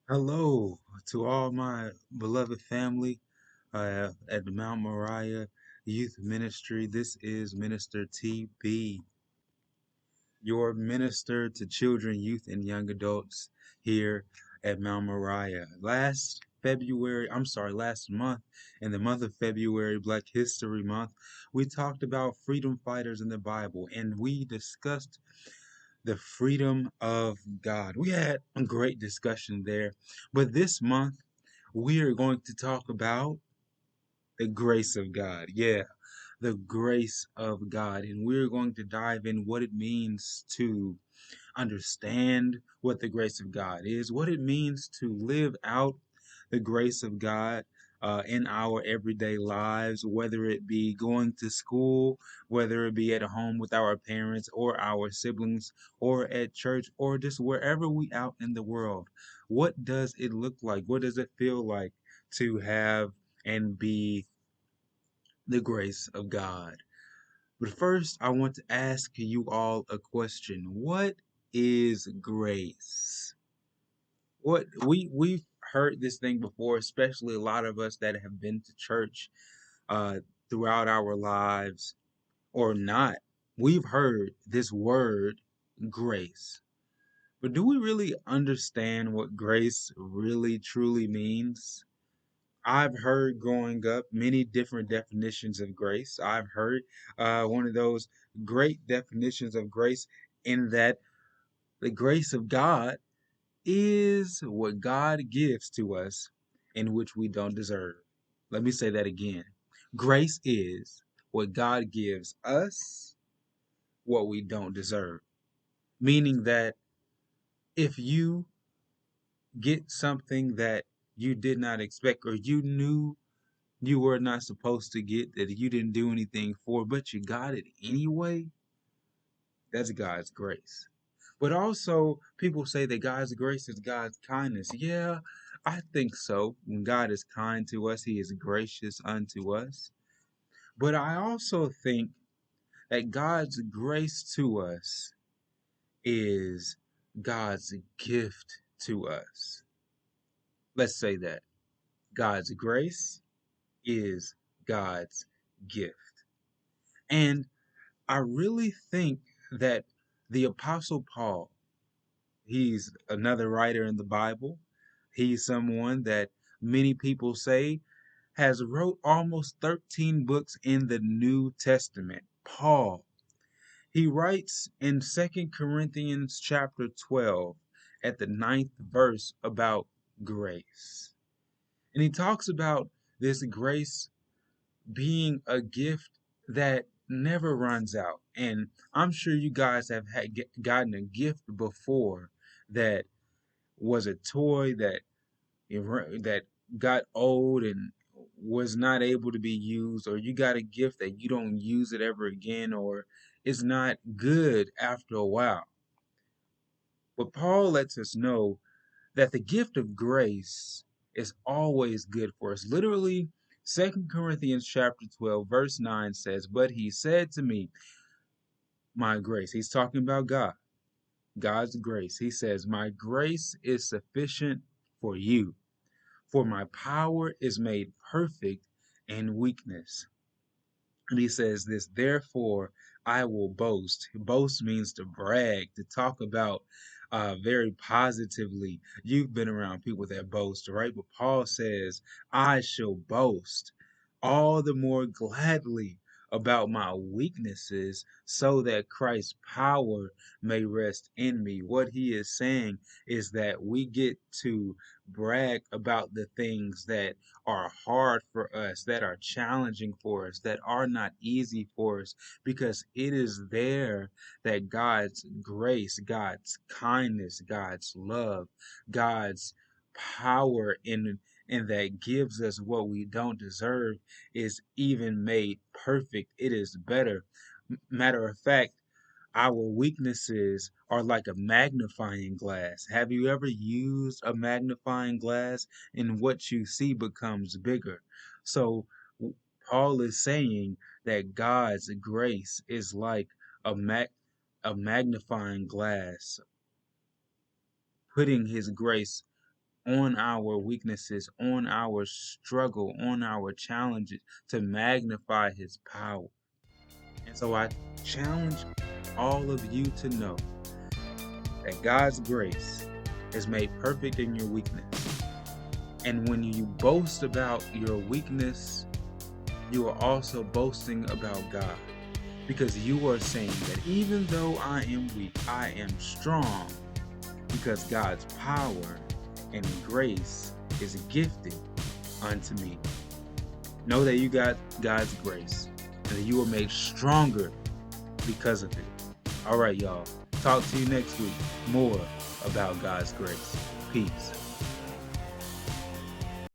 Hello to all my beloved family at the Mount Moriah Youth Ministry. This is Minister TB, your minister to children, youth, and young adults here at Mount Moriah. Last month, in the month of February, Black History Month, we talked about freedom fighters in the Bible and we discussed the freedom of God. We had a great discussion there. But this month, we are going to talk about the grace of God. Yeah, the grace of God. And we're going to dive in what it means to understand what the grace of God is, what it means to live out the grace of God in our everyday lives, whether it be going to school, whether it be at home with our parents or our siblings, or at church, or just wherever we out in the world. What does it look like? What does it feel like to have and be the grace of God? But first, I want to ask you all a question. What is grace? We've heard this thing before, especially a lot of us that have been to church uh, throughout our lives or not. We've heard this word grace. But do we really understand what grace really truly means? I've heard growing up many different definitions of grace. I've heard one of those great definitions of grace in that the grace of God is what God gives to us in which we don't deserve. Let me say that again. Grace is what God gives us what we don't deserve. Meaning that if you get something that you did not expect or you knew you were not supposed to get, that you didn't do anything for, but you got it anyway, that's God's grace. But also, people say that God's grace is God's kindness. Yeah, I think so. When God is kind to us, He is gracious unto us. But I also think that God's grace to us is God's gift to us. Let's say that God's grace is God's gift. And I really think that the Apostle Paul, he's another writer in the Bible. He's someone that many people say has wrote almost 13 books in the New Testament. Paul, he writes in Second Corinthians chapter 12 at the ninth verse about grace. And he talks about this grace being a gift that never runs out. And I'm sure you guys have gotten a gift before that was a toy that got old and was not able to be used, or you got a gift that you don't use it ever again, or it's not good after a while. But Paul lets us know that the gift of grace is always good for us. Literally, Second Corinthians chapter 12, verse 9 says, "But he said to me, my grace," he's talking about God, God's grace. He says, "My grace is sufficient for you, for my power is made perfect in weakness." And he says this, "Therefore I will boast." Boast means to brag, to talk about very positively. You've been around people that boast, right? But Paul says, "I shall boast all the more gladly about my weaknesses so that Christ's power may rest in me." What he is saying is that we get to brag about the things that are hard for us, that are challenging for us, that are not easy for us, because it is there that God's grace, God's kindness, God's love, God's power in that gives us what we don't deserve is even made perfect. It is better. Matter of fact, our weaknesses are like a magnifying glass. Have you ever used a magnifying glass and what you see becomes bigger? So Paul is saying that God's grace is like a a magnifying glass, putting his grace on our weaknesses, on our struggle, on our challenges to magnify his power. And so I challenge all of you to know that God's grace is made perfect in your weakness. And when you boast about your weakness, you are also boasting about God, because you are saying that even though I am weak, I am strong, because God's power and grace is gifted unto me. Know that you got God's grace and that you are made stronger because of it. All right, y'all. Talk to you next week. More about God's grace. Peace.